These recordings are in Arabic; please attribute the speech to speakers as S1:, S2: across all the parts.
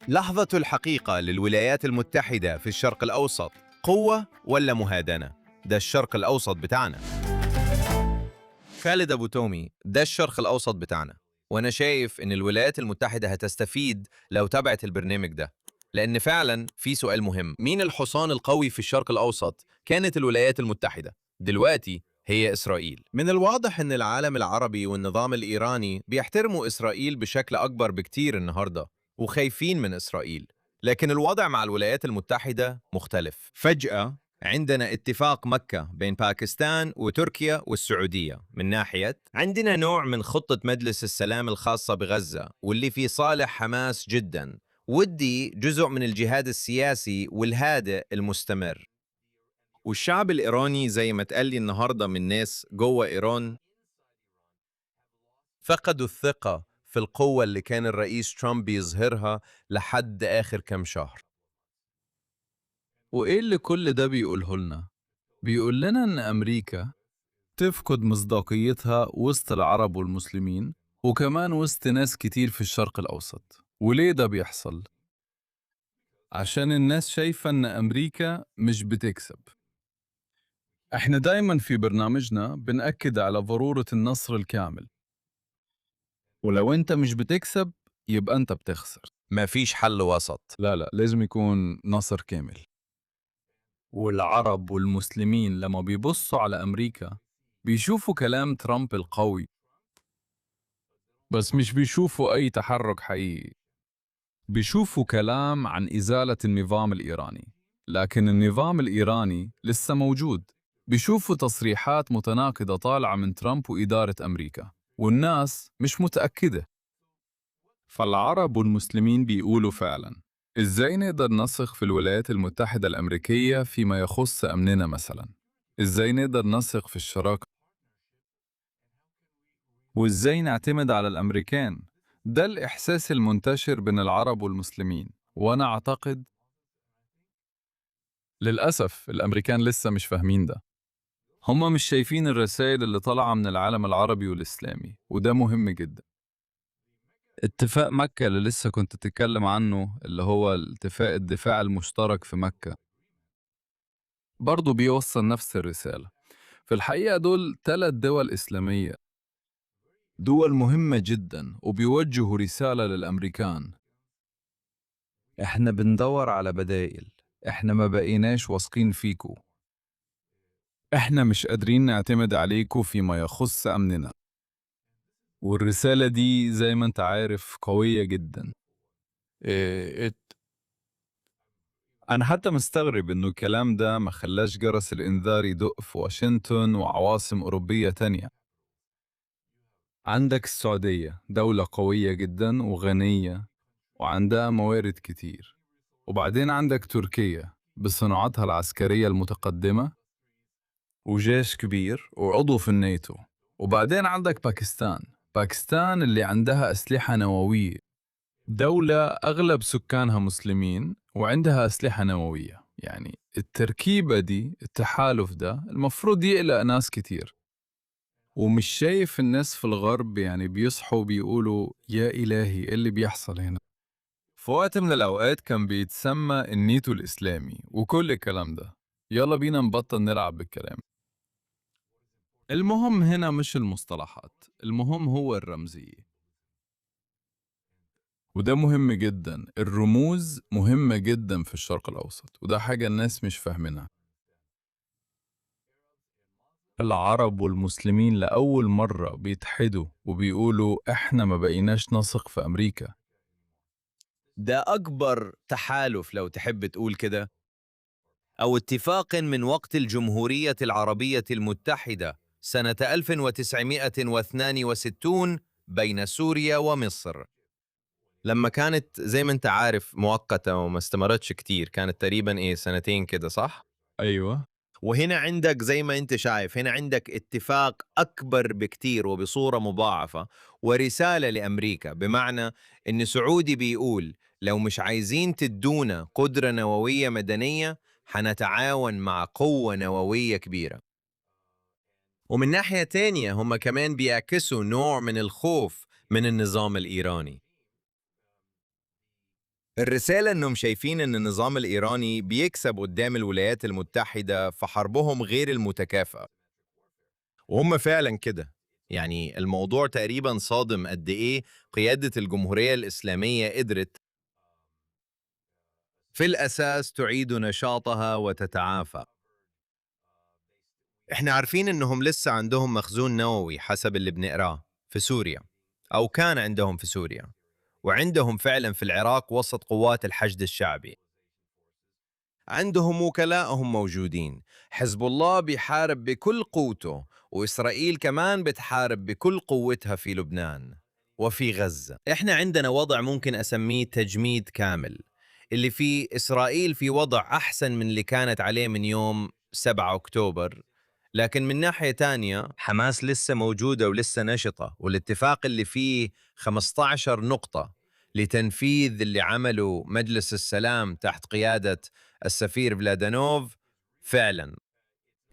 S1: لحظة الحقيقة للولايات المتحدة في الشرق الأوسط، قوة ولا مهادنة؟ ده الشرق الأوسط بتاعنا. خالد أبو تومي، ده الشرق الأوسط بتاعنا. وأنا شايف إن الولايات المتحدة هتستفيد لو تابعت البرنامج ده، لأن فعلا في سؤال مهم: مين الحصان القوي في الشرق الأوسط؟ كانت الولايات المتحدة، دلوقتي هي إسرائيل. من الواضح إن العالم العربي والنظام الإيراني بيحترموا إسرائيل بشكل أكبر بكتير النهاردة، وخايفين من إسرائيل. لكن الوضع مع الولايات المتحدة مختلف. فجأة عندنا اتفاق مكة بين باكستان وتركيا والسعودية من ناحية، عندنا نوع من خطة مجلس السلام الخاصة بغزة واللي في صالح حماس جدا، ودي جزء من الجهاد السياسي والهادئ المستمر. والشعب الإيراني زي ما تقال لي النهاردة من ناس جوه إيران فقدوا الثقة في القوة اللي كان الرئيس ترامب بيظهرها لحد آخر كم شهر.
S2: وإيه اللي كل ده بيقوله لنا؟ بيقول لنا إن أمريكا تفقد مصداقيتها وسط العرب والمسلمين وكمان وسط ناس كتير في الشرق الأوسط. وليه ده بيحصل؟ عشان الناس شايفة إن أمريكا مش بتكسب. إحنا دايما في برنامجنا بنأكد على ضرورة النصر الكامل، ولو أنت مش بتكسب يبقى أنت بتخسر.
S1: ما فيش حل وسط.
S2: لا، لازم يكون نصر كامل. والعرب والمسلمين لما بيبصوا على أمريكا بيشوفوا كلام ترامب القوي، بس مش بيشوفوا أي تحرك حقيقي. بيشوفوا كلام عن إزالة النظام الإيراني، لكن النظام الإيراني لسه موجود. بيشوفوا تصريحات متناقضة طالعة من ترامب وإدارة أمريكا، والناس مش متأكدة. فالعرب والمسلمين بيقولوا فعلا: إزاي نقدر نثق في الولايات المتحدة الأمريكية فيما يخص أمننا مثلا؟ إزاي نقدر نثق في الشراكة؟ وإزاي نعتمد على الأمريكان؟ ده الإحساس المنتشر بين العرب والمسلمين، وأنا أعتقد للأسف الأمريكان لسه مش فاهمين ده. هم مش شايفين الرسائل اللي طالعة من العالم العربي والإسلامي، وده مهم جدا. اتفاق مكة اللي لسه كنت تتكلم عنه، اللي هو اتفاق الدفاع المشترك في مكة، برضه بيوصل نفس الرسالة. في الحقيقة دول 3 دول إسلامية، دول مهمة جدا، وبيوجهوا رسالة للأمريكان: إحنا بندور على بدائل، إحنا ما بقيناش واثقين فيكو، إحنا مش قادرين نعتمد عليكو فيما يخص أمننا. والرسالة دي زي ما أنت عارف قوية جدا. إيه أنا حتى مستغرب إنه الكلام ده ما خلاش جرس الإنذار يدق في واشنطن وعواصم أوروبية تانية. عندك السعودية، دولة قوية جدا وغنية وعندها موارد كتير. وبعدين عندك تركيا بصناعتها العسكرية المتقدمة وجيش كبير وعضو في الناتو. وبعدين عندك باكستان اللي عندها أسلحة نووية، دولة أغلب سكانها مسلمين وعندها أسلحة نووية. يعني التركيبة دي، التحالف ده المفروض يقلق ناس كتير. ومش شايف الناس في الغرب يعني بيصحوا بيقولوا يا إلهي إيه اللي بيحصل هنا؟ في وقت من الأوقات كان بيتسمى النيتو الإسلامي وكل الكلام ده. يلا بينا نبطل نلعب بالكلام. المهم هنا مش المصطلحات، المهم هو الرمزية، وده مهم جدا. الرموز مهمة جدا في الشرق الأوسط، وده حاجة الناس مش فاهمينها. العرب والمسلمين لأول مرة بيتحدوا وبيقولوا إحنا ما بقيناش نثق في أمريكا.
S1: ده أكبر تحالف لو تحب تقول كده، أو اتفاق من وقت الجمهورية العربية المتحدة سنة 1962 بين سوريا ومصر، لما كانت زي ما أنت عارف مؤقتة وما استمرتش كتير، كانت تقريبا سنتين كده، صح؟
S2: أيوة.
S1: وهنا عندك زي ما أنت شايف، هنا عندك اتفاق أكبر بكتير وبصورة مضاعفة، ورسالة لأمريكا، بمعنى إن سعودي بيقول لو مش عايزين تدونا قدرة نووية مدنية حنتعاون مع قوة نووية كبيرة. ومن ناحية تانية هم كمان بيعكسوا نوع من الخوف من النظام الإيراني. الرسالة إنهم شايفين إن النظام الإيراني بيكسب قدام الولايات المتحدة في حربهم غير المتكافئة، وهم فعلا كده. يعني الموضوع تقريبا صادم قد إيه قيادة الجمهورية الإسلامية قدرت في الأساس تعيد نشاطها وتتعافى. إحنا عارفين إنهم لسه عندهم مخزون نووي حسب اللي بنقراه في سوريا، أو كان عندهم في سوريا، وعندهم فعلا في العراق وسط قوات الحشد الشعبي. عندهم وكلائهم موجودين. حزب الله بيحارب بكل قوته، وإسرائيل كمان بتحارب بكل قوتها في لبنان وفي غزة. إحنا عندنا وضع ممكن أسميه تجميد كامل، اللي فيه إسرائيل في وضع أحسن من اللي كانت عليه من يوم 7 أكتوبر، لكن من ناحية تانية حماس لسه موجودة ولسه نشطة، والاتفاق اللي فيه 15 نقطة لتنفيذ اللي عمله مجلس السلام تحت قيادة السفير فلادانوف. فعلا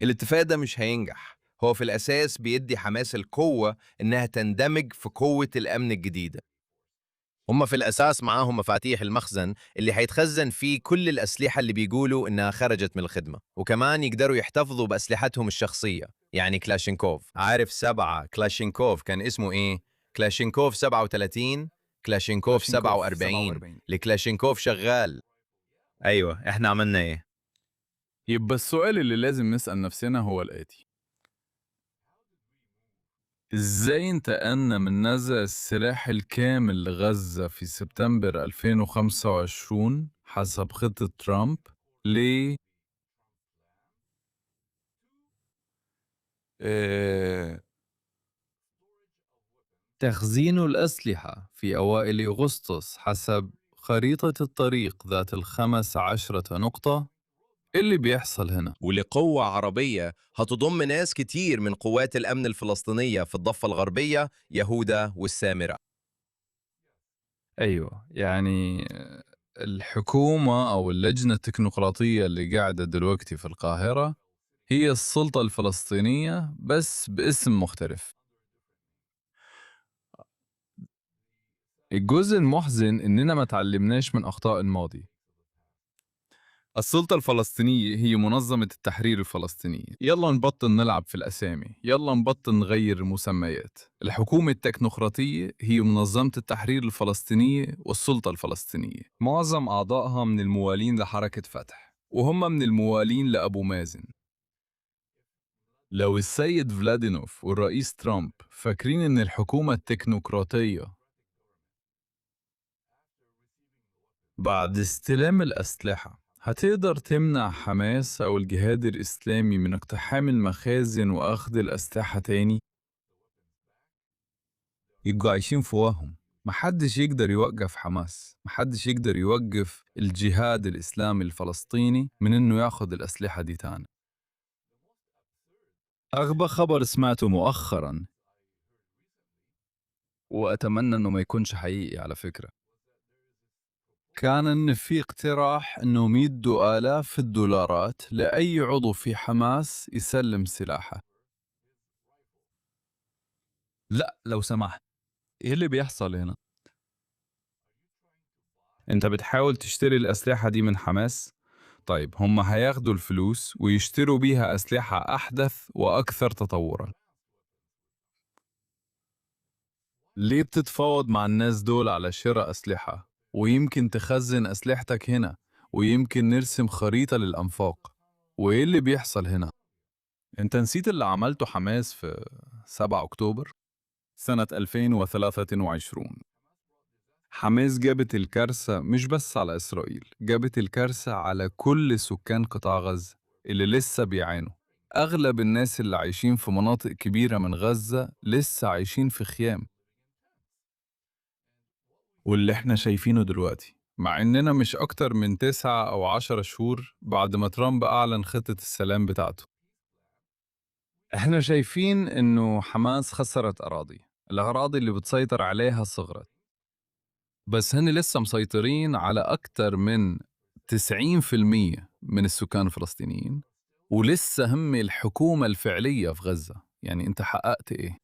S1: الاتفاق ده مش هينجح. هو في الأساس بيدي حماس القوة إنها تندمج في قوة الأمن الجديدة. هم في الأساس معاهم مفاتيح المخزن اللي هيتخزن فيه كل الأسلحة اللي بيقولوا إنها خرجت من الخدمة، وكمان يقدروا يحتفظوا بأسلحتهم الشخصية، يعني كلاشينكوف. عارف 7 كلاشينكوف كان اسمه إيه؟ كلاشينكوف 37، كلاشينكوف 47، الكلاشينكوف شغال. أيوة، إحنا عملنا إيه؟
S2: يبقى السؤال اللي لازم نسأل نفسنا هو الآتي: إزاي انتقلنا من نزع السلاح الكامل لغزة في سبتمبر 2025 حسب خطة ترامب ل آه، تخزين الأسلحة في أوائل أغسطس حسب خريطة الطريق ذات ال15 نقطة؟ إيه اللي بيحصل هنا؟
S1: ولقوة عربية هتضم ناس كتير من قوات الأمن الفلسطينية في الضفة الغربية، يهودا والسامرة.
S2: أيوة، يعني الحكومة أو اللجنة التكنوقراطية اللي قاعدة دلوقتي في القاهرة هي السلطة الفلسطينية بس باسم مختلف. الجزء المحزن إننا ما تعلمناش من أخطاء الماضي. السلطة الفلسطينية هي منظمة التحرير الفلسطينية. يلا نبطل نلعب في الأسامي، يلا نبطل نغير المسميات. الحكومة التكنوقراطية هي منظمة التحرير الفلسطينية والسلطة الفلسطينية. معظم أعضائها من الموالين لحركة فتح، وهم من الموالين لأبو مازن. لو السيد فلادينوف والرئيس ترامب فاكرين إن الحكومة التكنوقراطية بعد استلام الأسلحة هتقدر تمنع حماس أو الجهاد الإسلامي من اقتحام المخازن وأخذ الأسلحة تاني، يبقوا عايشين في وهم. محدش يقدر يوقف حماس، محدش يقدر يوقف الجهاد الإسلامي الفلسطيني من إنه ياخذ الأسلحة دي تاني. أغبى خبر سمعته مؤخراً، وأتمنى إنه ما يكونش حقيقي على فكرة، كان إن في اقتراح إنهم يدوا آلاف الدولارات لأي عضو في حماس يسلم سلاحه. لا لو سمحت، إيه اللي بيحصل هنا؟ أنت بتحاول تشتري الأسلحة دي من حماس؟ طيب هم هياخدوا الفلوس ويشتروا بيها أسلحة أحدث وأكثر تطوراً. ليه بتتفاوض مع الناس دول على شراء أسلحة؟ ويمكن تخزن أسلحتك هنا، ويمكن نرسم خريطة للأنفاق. وإيه اللي بيحصل هنا؟ أنت نسيت اللي عملته حماس في 7 أكتوبر سنة 2023؟ حماس جابت الكارثة مش بس على إسرائيل، جابت الكارثة على كل سكان قطاع غزة اللي لسه بيعانوا. أغلب الناس اللي عايشين في مناطق كبيرة من غزة لسه عايشين في خيام. واللي احنا شايفينه دلوقتي، مع إننا مش أكتر من 9 أو 10 شهور بعد ما ترامب أعلن خطة السلام بتاعته، احنا شايفين إنه حماس خسرت أراضي، الأراضي اللي بتسيطر عليها صغرت، بس هن لسه مسيطرين على أكتر من 90% من السكان الفلسطينيين، ولسه هم الحكومة الفعلية في غزة. يعني أنت حققت إيه؟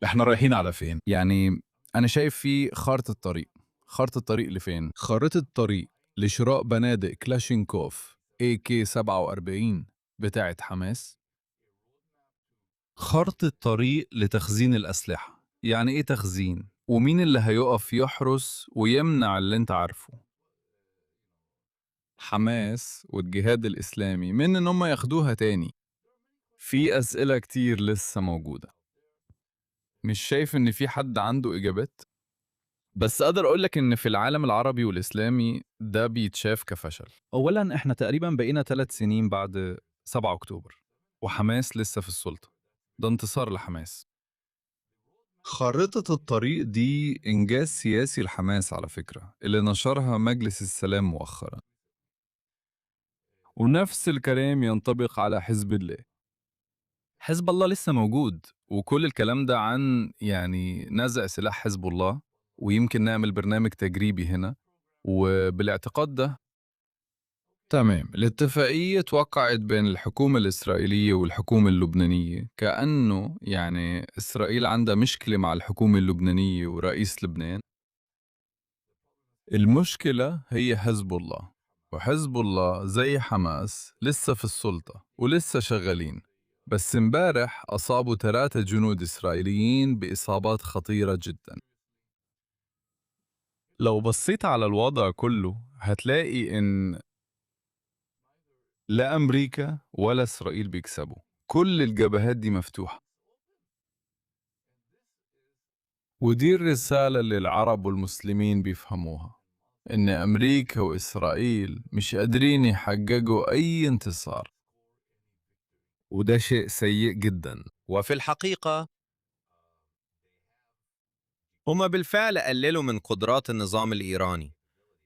S2: إحنا رايحين على فين؟ يعني أنا شايف في خارطة طريق، خارطة الطريق لفين؟ خارطة الطريق لشراء بنادق كلاشينكوف AK-47 بتاعة حماس. خارطة طريق لتخزين الأسلحة. يعني إيه تخزين؟ ومين اللي هيقف يحرس ويمنع اللي انت عارفه؟ حماس والجهاد الإسلامي من إن هم ياخدوها تاني. في أسئلة كتير لسه موجودة، مش شايف إن في حد عنده إجابات، بس أقدر أقولك إن في العالم العربي والإسلامي ده بيتشاف كفشل. أولاً إحنا تقريباً بقينا 3 سنين بعد 7 أكتوبر وحماس لسه في السلطة. ده انتصار لحماس. خارطة الطريق دي إنجاز سياسي لحماس على فكرة، اللي نشرها مجلس السلام مؤخراً. ونفس الكلام ينطبق على حزب الله. حزب الله لسه موجود، وكل الكلام ده عن نزع سلاح حزب الله، ويمكن نعمل برنامج تجريبي هنا. وبالاعتقاد ده تمام الاتفاقية توقعت بين الحكومة الإسرائيلية والحكومة اللبنانية، كأنه إسرائيل عندها مشكلة مع الحكومة اللبنانية ورئيس لبنان. المشكلة هي حزب الله، وحزب الله زي حماس لسه في السلطة ولسه شغالين. بس امبارح أصابوا 3 جنود إسرائيليين بإصابات خطيرة جدا. لو بصيت على الوضع كله هتلاقي إن لا أمريكا ولا إسرائيل بيكسبوا، كل الجبهات دي مفتوحة. ودي الرسالة اللي العرب والمسلمين بيفهموها، إن أمريكا وإسرائيل مش قادرين يحققوا أي انتصار، وده شيء سيء جدا.
S1: وفي الحقيقة هما بالفعل قللوا من قدرات النظام الإيراني،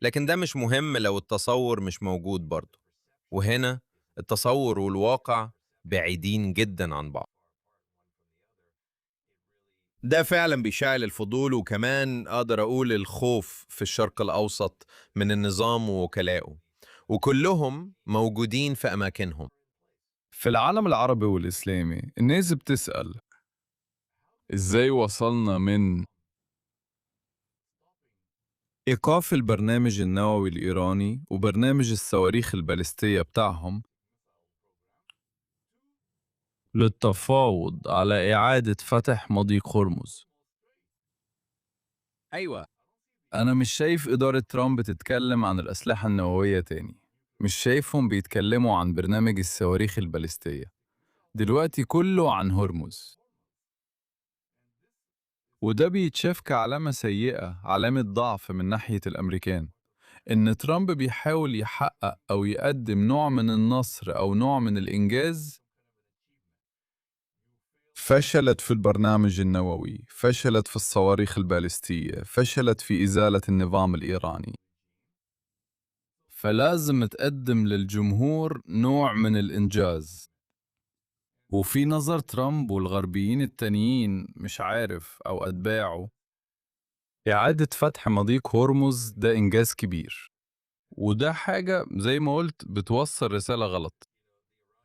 S1: لكن ده مش مهم لو التصور مش موجود برضه. وهنا التصور والواقع بعيدين جدا عن بعض. ده فعلا بيشعل الفضول، وكمان أقدر أقول الخوف في الشرق الأوسط من النظام ووكلائه، وكلهم موجودين في أماكنهم.
S2: في العالم العربي والإسلامي الناس بتسأل إزاي وصلنا من إيقاف البرنامج النووي الإيراني وبرنامج الصواريخ البالستية بتاعهم للتفاوض على إعادة فتح مضيق هرمز.
S1: أيوة.
S2: أنا مش شايف إدارة ترامب تتكلم عن الأسلحة النووية تاني، مش شايفهم بيتكلموا عن برنامج الصواريخ البالستية. دلوقتي كله عن هرمز، وده بيتشاف كعلامة سيئة، علامة ضعف من ناحية الأمريكان، إن ترامب بيحاول يحقق أو يقدم نوع من النصر أو نوع من الإنجاز. فشلت في البرنامج النووي، فشلت في الصواريخ البالستية، فشلت في إزالة النظام الإيراني. فلازم تقدم للجمهور نوع من الإنجاز. وفي نظر ترامب والغربيين التانيين مش عارف أو أتباعه، إعادة فتح مضيق هرمز ده إنجاز كبير، وده حاجة زي ما قلت بتوصل رسالة غلط.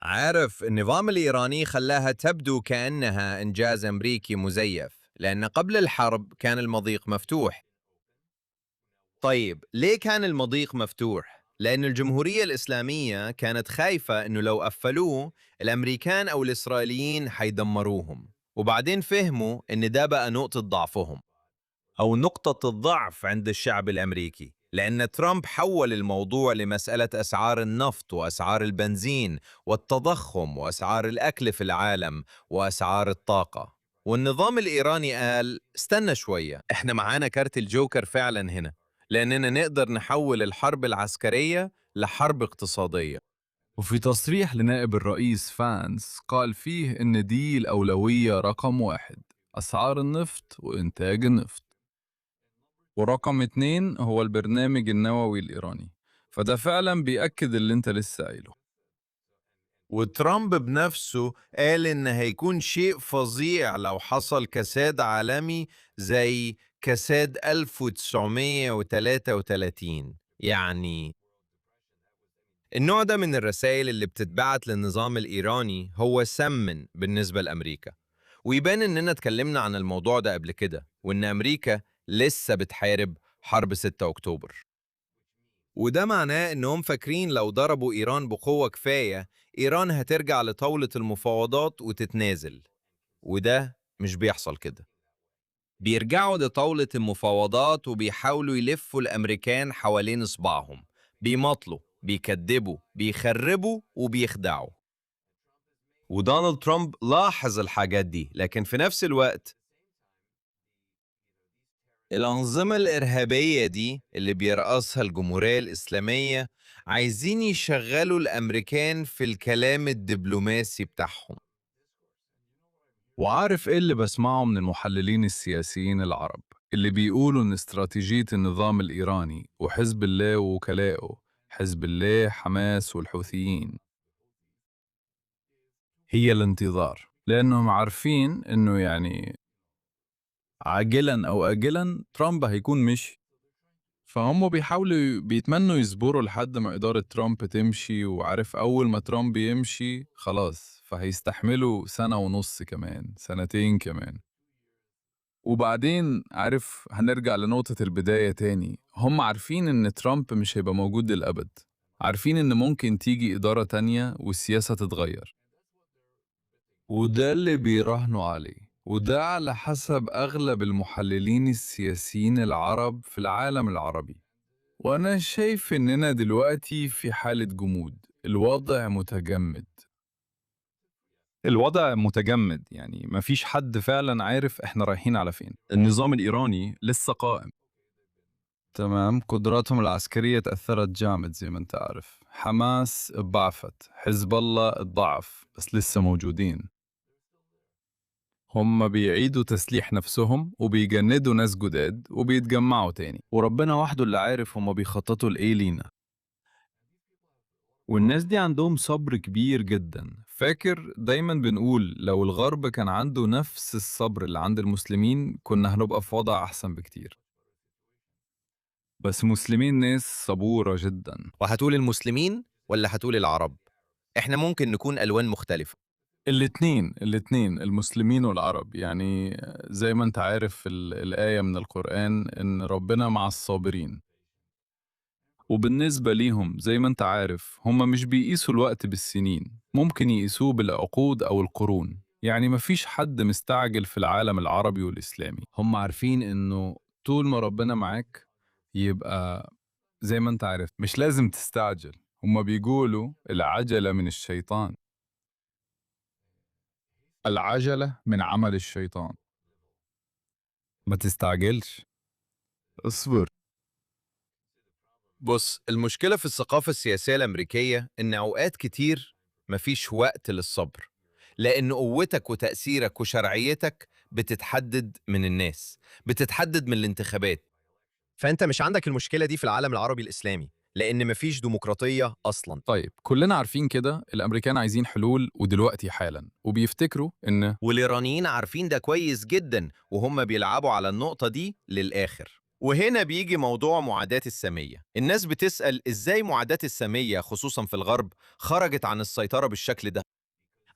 S1: عارف النظام الإيراني خلاها تبدو كأنها إنجاز أمريكي مزيف، لأن قبل الحرب كان المضيق مفتوح. طيب ليه كان المضيق مفتوح؟ لأن الجمهورية الإسلامية كانت خايفة أنه لو قفلوه الأمريكان أو الإسرائيليين حيدمروهم، وبعدين فهموا أن ده بقى نقطة ضعفهم أو نقطة الضعف عند الشعب الأمريكي، لأن ترامب حول الموضوع لمسألة أسعار النفط وأسعار البنزين والتضخم وأسعار الأكل في العالم وأسعار الطاقة. والنظام الإيراني قال استنى شوية، إحنا معانا كارت الجوكر فعلا هنا، لأننا نقدر نحول الحرب العسكرية لحرب اقتصادية.
S2: وفي تصريح لنائب الرئيس فانس قال فيه إن دي الأولوية رقم 1، أسعار النفط وإنتاج النفط، ورقم 2 هو البرنامج النووي الإيراني. فده فعلا بيأكد اللي انت لسه قايله.
S1: وترامب بنفسه قال إن هيكون شيء فظيع لو حصل كساد عالمي زي كساد 1933. يعني النوع ده من الرسائل اللي بتتبعت للنظام الإيراني هو سمن بالنسبة لأمريكا، ويبان إننا اتكلمنا عن الموضوع ده قبل كده، وإن أمريكا لسه بتحارب حرب 6 أكتوبر. وده معناه إنهم فاكرين لو ضربوا إيران بقوة كفاية، إيران هترجع لطاولة المفاوضات وتتنازل. وده مش بيحصل كده. بيرجعوا لطاولة المفاوضات وبيحاولوا يلفوا الأمريكان حوالين صباعهم، بيمطلوا، بيكذبوا، بيخربوا وبيخدعوا. ودونالد ترامب لاحظ الحاجات دي، لكن في نفس الوقت الأنظمة الإرهابية دي اللي بيرأسها الجمهورية الإسلامية عايزين يشغلوا الأمريكان في الكلام الدبلوماسي بتاعهم.
S2: وعارف إيه اللي بسمعه من المحللين السياسيين العرب اللي بيقولوا إن استراتيجية النظام الإيراني وحزب الله ووكلائه، حزب الله، حماس والحوثيين، هي الانتظار، لأنهم عارفين إنه يعني عاجلاً أو آجلاً ترامب هيكون مشي، فهم بيتمنوا يصبروا لحد ما إدارة ترامب تمشي، وعارف أول ما ترامب يمشي خلاص فهيستحملوا سنة ونص كمان، سنتين كمان. وبعدين عارف هنرجع لنقطة البداية تاني، هم عارفين إن ترامب مش هيبقى موجود للأبد، عارفين إن ممكن تيجي إدارة تانية والسياسة تتغير، وده اللي بيراهنوا عليه، وده على حسب أغلب المحللين السياسيين العرب في العالم العربي. وأنا شايف إننا دلوقتي في حالة جمود، الوضع متجمد. الوضع متجمد، يعني مفيش حد فعلا عارف إحنا رايحين على فين. النظام الإيراني لسه قائم، تمام، قدراتهم العسكرية تأثرت جامد زي ما أنت عارف، حماس ضعفت، حزب الله اتضعف بس لسه موجودين. هم بيعيدوا تسليح نفسهم وبيجندوا ناس جداد وبيتجمعوا تاني، وربنا وحده اللي عارف هم بيخططوا لإيه لينا. والناس دي عندهم صبر كبير جدا. فاكر دايما بنقول لو الغرب كان عنده نفس الصبر اللي عند المسلمين كنا هنبقى في وضع أحسن بكتير. بس مسلمين ناس صبورة جدا.
S1: وهتقول المسلمين ولا هتقول العرب؟ إحنا ممكن نكون ألوان مختلفة.
S2: الاتنين المسلمين والعرب، يعني زي ما انت عارف الآية من القرآن إن ربنا مع الصابرين. وبالنسبة ليهم زي ما انت عارف هم مش بيقيسوا الوقت بالسنين، ممكن يقيسوه بالعقود أو القرون. يعني مفيش حد مستعجل في العالم العربي والإسلامي، هم عارفين إنه طول ما ربنا معاك يبقى زي ما انت عارف مش لازم تستعجل. هم بيقولوا العجلة من الشيطان، العجلة من عمل الشيطان، ما تستعجلش، اصبر.
S1: بص، المشكلة في الثقافة السياسية الأمريكية إن أوقات كتير مفيش وقت للصبر، لأن قوتك وتأثيرك وشرعيتك بتتحدد من الناس، بتتحدد من الانتخابات. فأنت مش عندك المشكلة دي في العالم العربي الإسلامي، لأن مفيش ديمقراطية أصلاً.
S2: طيب كلنا عارفين كده، الأمريكان عايزين حلول ودلوقتي حالا، وبيفتكروا إن
S1: والإيرانيين عارفين ده كويس جدا، وهم بيلعبوا على النقطة دي للآخر. وهنا بيجي موضوع معاداة السامية. الناس بتسأل إزاي معاداة السامية خصوصا في الغرب خرجت عن السيطرة بالشكل ده؟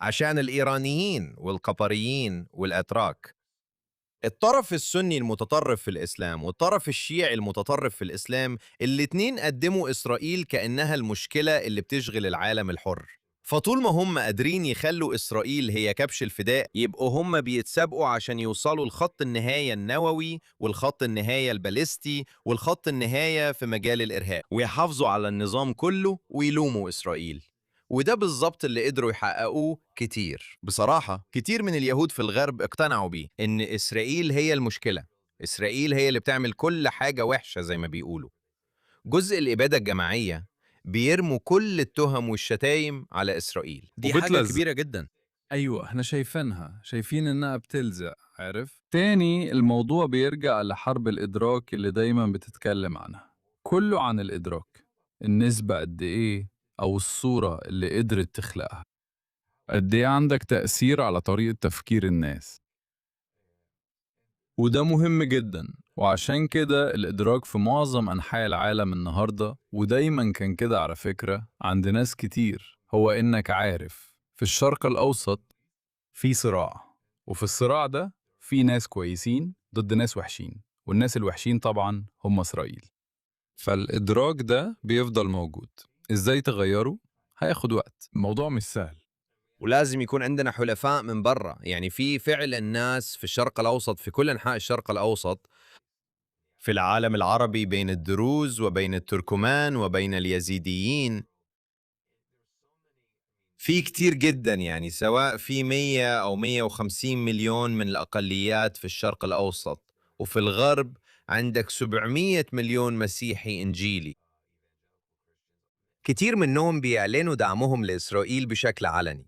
S1: عشان الإيرانيين والقطريين والأتراك، الطرف السني المتطرف في الإسلام والطرف الشيعي المتطرف في الإسلام، الاتنين قدموا إسرائيل كأنها المشكلة اللي بتشغل العالم الحر. فطول ما هم قادرين يخلوا إسرائيل هي كبش الفداء، يبقوا هم بيتسابقوا عشان يوصلوا لخط النهاية النووي والخط النهاية الباليستي والخط النهاية في مجال الإرهاب، ويحافظوا على النظام كله ويلوموا إسرائيل. وده بالظبط اللي قدروا يحققوه كتير. بصراحة كتير من اليهود في الغرب اقتنعوا بيه إن إسرائيل هي المشكلة، إسرائيل هي اللي بتعمل كل حاجة وحشة زي ما بيقولوا. جزء الإبادة الجماعية بيرموا كل التهم والشتايم على إسرائيل، دي حاجة
S2: وبتلزق.
S1: كبيرة جدا.
S2: أيوة احنا شايفينها، شايفين إنها بتلزق، عارف؟ تاني الموضوع بيرجع لحرب الإدراك اللي دايما بتتكلم عنها، كله عن الإدراك، النسبة قد إيه أو الصورة اللي قدرت تخلقها، قد إيه عندك تأثير على طريقة تفكير الناس. وده مهم جدا، وعشان كده الإدراك في معظم أنحاء العالم النهاردة، ودايما كان كده على فكرة عند ناس كتير، هو إنك عارف في الشرق الأوسط في صراع، وفي الصراع ده في ناس كويسين ضد ناس وحشين، والناس الوحشين طبعا هم إسرائيل. فالإدراك ده بيفضل موجود. إزاي تغيره؟ هياخد وقت، الموضوع مش سهل.
S1: ولازم يكون عندنا حلفاء من برا، يعني في فعلا ناس في الشرق الأوسط، في كل أنحاء الشرق الأوسط، في العالم العربي، بين الدروز وبين التركمان وبين اليزيديين، في كتير جدا، يعني سواء في 100 أو 150 مليون من الأقليات في الشرق الأوسط، وفي الغرب عندك 700 مليون مسيحي إنجيلي. كتير منهم بيعلنوا دعمهم لإسرائيل بشكل علني،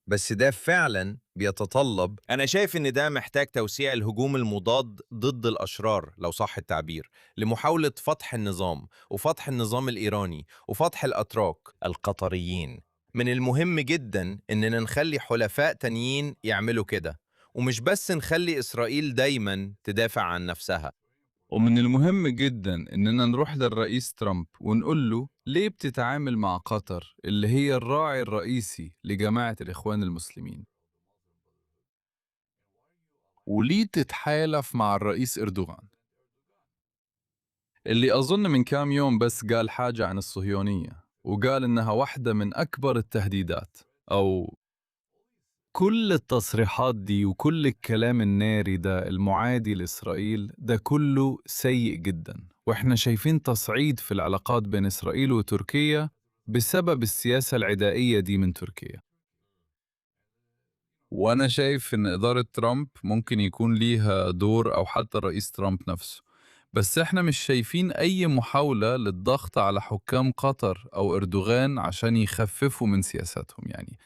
S1: بس ده فعلا بيتطلب، أنا شايف إن ده محتاج توسيع الهجوم المضاد ضد الأشرار لو صح التعبير، لمحاولة فتح النظام وفتح النظام الإيراني وفتح الأتراك القطريين. من المهم جدا إننا نخلي حلفاء تانيين يعملوا كده، ومش بس نخلي إسرائيل دايما تدافع عن نفسها.
S2: ومن المهم جدا إننا نروح للرئيس ترامب ونقول له ليه بتتعامل مع قطر اللي هي الراعي الرئيسي لجماعة الإخوان المسلمين؟ وليه تتحالف مع الرئيس إردوغان اللي أظن من كام يوم بس قال حاجة عن الصهيونية وقال إنها واحدة من أكبر التهديدات؟ أو كل التصريحات دي وكل الكلام الناري ده المعادي لإسرائيل ده كله سيء جدا، وإحنا شايفين تصعيد في العلاقات بين إسرائيل وتركيا بسبب السياسة العدائية دي من تركيا. وأنا شايف إن إدارة ترامب ممكن يكون ليها دور أو حتى الرئيس ترامب نفسه، بس إحنا مش شايفين أي محاولة للضغط على حكام قطر أو إردوغان عشان يخففوا من سياساتهم. يعني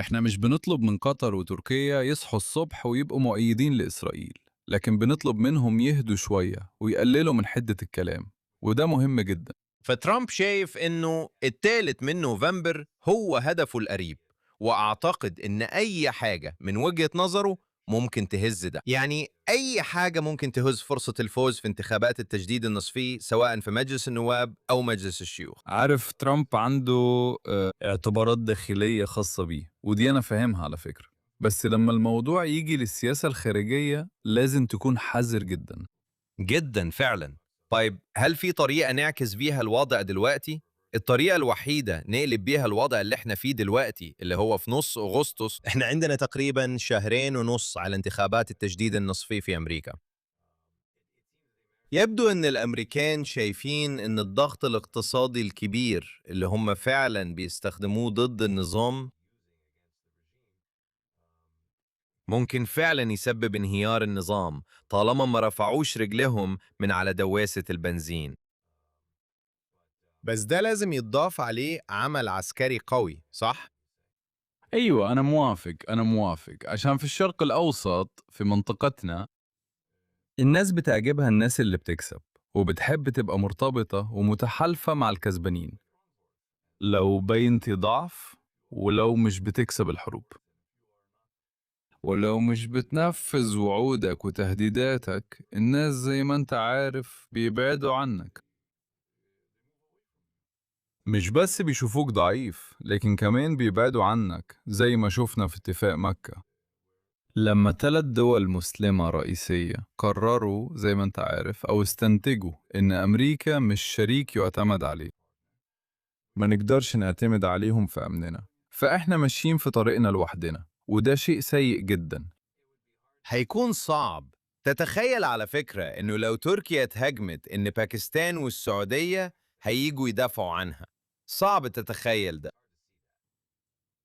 S2: إحنا مش بنطلب من قطر وتركيا يصحوا الصبح ويبقوا مؤيدين لإسرائيل، لكن بنطلب منهم يهدوا شوية ويقللوا من حدة الكلام، وده مهم جدا.
S1: فترامب شايف انه الثالث من نوفمبر هو هدفه القريب، واعتقد ان اي حاجة من وجهة نظره ممكن تهز ده، يعني اي حاجة ممكن تهز فرصة الفوز في انتخابات التجديد النصفي سواء في مجلس النواب او مجلس الشيوخ.
S2: عارف ترامب عنده اعتبارات داخلية خاصة بيه، ودي أنا فاهمها على فكرة، بس لما الموضوع يجي للسياسة الخارجية لازم تكون حذر جدا.
S1: جدا فعلا. طيب هل في طريقة نعكس بيها الوضع دلوقتي؟ الطريقة الوحيدة نقلب بيها الوضع اللي احنا فيه دلوقتي، اللي هو في نص أغسطس، احنا عندنا تقريبا شهرين ونص على انتخابات التجديد النصفي في أمريكا. يبدو أن الأمريكان شايفين أن الضغط الاقتصادي الكبير اللي هم فعلا بيستخدموه ضد النظام ممكن فعلا يسبب انهيار النظام طالما ما رفعوش رجلهم من على دواسة البنزين. بس ده لازم يتضاف عليه عمل عسكري قوي، صح؟
S2: أيوة، أنا موافق عشان في الشرق الأوسط في منطقتنا الناس بتعجبها الناس اللي بتكسب وبتحب تبقى مرتبطة ومتحالفة مع الكسبانين لو بينتي ضعف، ولو مش بتكسب الحروب، ولو مش بتنفذ وعودك وتهديداتك، الناس زي ما انت عارف بيبعدوا عنك. مش بس بيشوفوك ضعيف، لكن كمان بيبعدوا عنك زي ما شفنا في اتفاق مكة لما 3 دول مسلمة رئيسية قرروا زي ما انت عارف أو استنتجوا إن أمريكا مش شريك يعتمد عليه، ما نقدرش نعتمد عليهم في أمننا، فإحنا ماشيين في طريقنا لوحدنا، وده شيء سيء جدا.
S1: هيكون صعب. تتخيل على فكرة إنه لو تركيا اتهاجمت إن باكستان والسعودية هييجوا يدافعوا عنها؟ صعب تتخيل ده.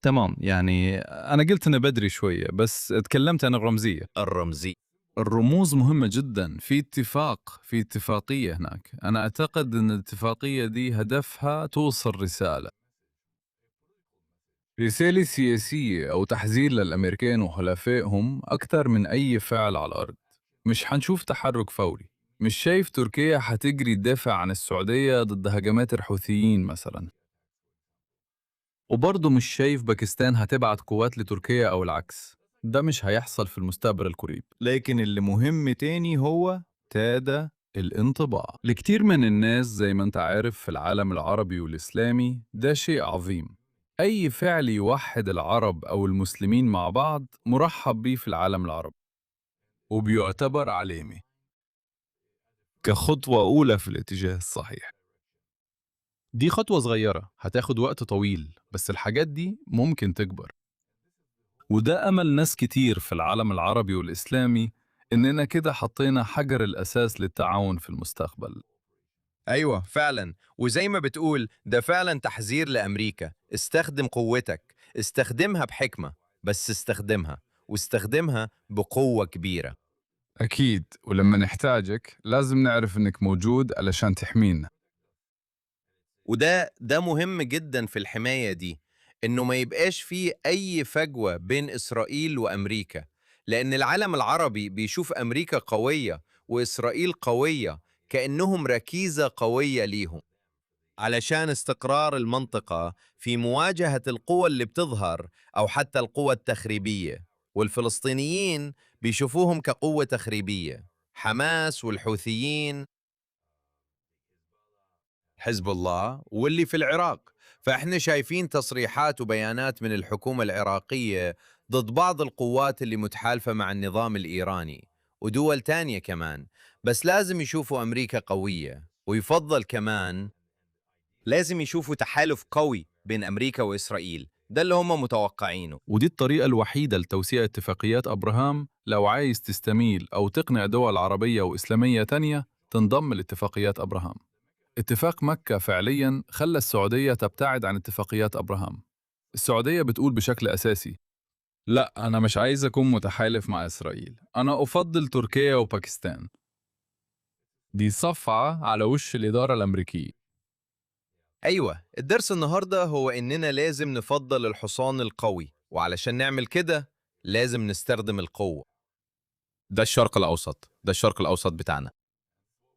S2: تمام، يعني أنا قلت أنا بدري شوية بس اتكلمت عن الرمزية.
S1: الرمزي.
S2: الرموز مهمة جدا، في اتفاقية هناك، أنا أعتقد أن الاتفاقية دي هدفها توصل رسالة سياسية أو تحذير للأمريكان وحلفائهم أكثر من أي فعل على الأرض. مش حنشوف تحرك فوري، مش شايف تركيا حتجري تدافع عن السعودية ضد هجمات الحوثيين مثلا، وبرضه مش شايف باكستان هتبعت قوات لتركيا أو العكس، ده مش هيحصل في المستقبل القريب. لكن اللي مهم تاني هو تادا الانطباع لكتير من الناس زي ما انت عارف في العالم العربي والإسلامي، ده شيء عظيم. أي فعل يوحد العرب أو المسلمين مع بعض مرحب بيه في العالم العربي وبيعتبر علامة. كخطوة أولى في الاتجاه الصحيح.
S3: دي خطوة صغيرة هتاخد وقت طويل، بس الحاجات دي ممكن تكبر.
S2: وده أمل ناس كتير في العالم العربي والإسلامي، إننا كده حطينا حجر الأساس للتعاون في المستقبل.
S1: أيوة فعلا، وزي ما بتقول ده فعلا تحذير لأمريكا. استخدم قوتك، استخدمها بحكمة، بس استخدمها، واستخدمها بقوة كبيرة.
S2: أكيد، ولما نحتاجك لازم نعرف إنك موجود علشان تحمينا.
S1: وده مهم جدا في الحماية دي، إنه ما يبقاش فيه أي فجوة بين إسرائيل وأمريكا، لأن العالم العربي بيشوف أمريكا قوية وإسرائيل قوية كأنهم ركيزة قوية ليهم، علشان استقرار المنطقة في مواجهة القوى اللي بتظهر أو حتى القوى التخريبية. والفلسطينيين بيشوفوهم كقوة تخريبية، حماس والحوثيين، حزب الله واللي في العراق. فإحنا شايفين تصريحات وبيانات من الحكومة العراقية ضد بعض القوات اللي متحالفة مع النظام الإيراني ودول تانية كمان. بس لازم يشوفوا أمريكا قوية، ويفضل كمان لازم يشوفوا تحالف قوي بين أمريكا وإسرائيل. ده اللي هم متوقعينه.
S3: ودي الطريقة الوحيدة لتوسيع اتفاقيات أبراهام لو عايز تستميل أو تقنع دول عربية وإسلامية تانية تنضم لاتفاقيات أبراهام. اتفاق مكة فعلياً خلى السعودية تبتعد عن اتفاقيات أبراهام. السعودية بتقول بشكل أساسي:
S2: لا، أنا مش عايز أكون متحالف مع إسرائيل، أنا أفضل تركيا وباكستان. دي صفعة على وش الإدارة الأمريكية.
S1: أيوة، الدرس النهاردة هو إننا لازم نفضل الحصان القوي، وعلشان نعمل كده لازم نستخدم القوة. ده الشرق الأوسط، ده الشرق الأوسط بتاعنا.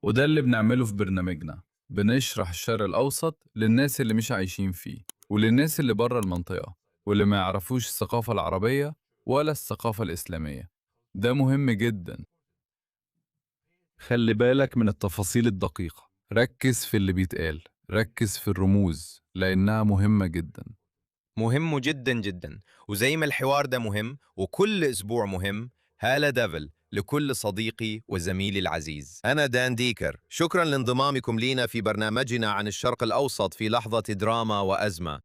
S2: وده اللي بنعمله في برنامجنا، بنشرح الشرق الأوسط للناس اللي مش عايشين فيه، وللناس اللي بره المنطقة، واللي ما يعرفوش الثقافة العربية ولا الثقافة الإسلامية. ده مهم جدا. خلي بالك من التفاصيل الدقيقة، ركز في اللي بيتقال، ركز في الرموز لأنها مهمة جدا.
S1: مهم جدا جدا. وزي ما الحوار ده مهم وكل أسبوع مهم، هالة ديفل لكل صديقي وزميلي العزيز. أنا دان ديكر، شكرا لانضمامكم لينا في برنامجنا عن الشرق الأوسط في لحظة دراما وأزمة.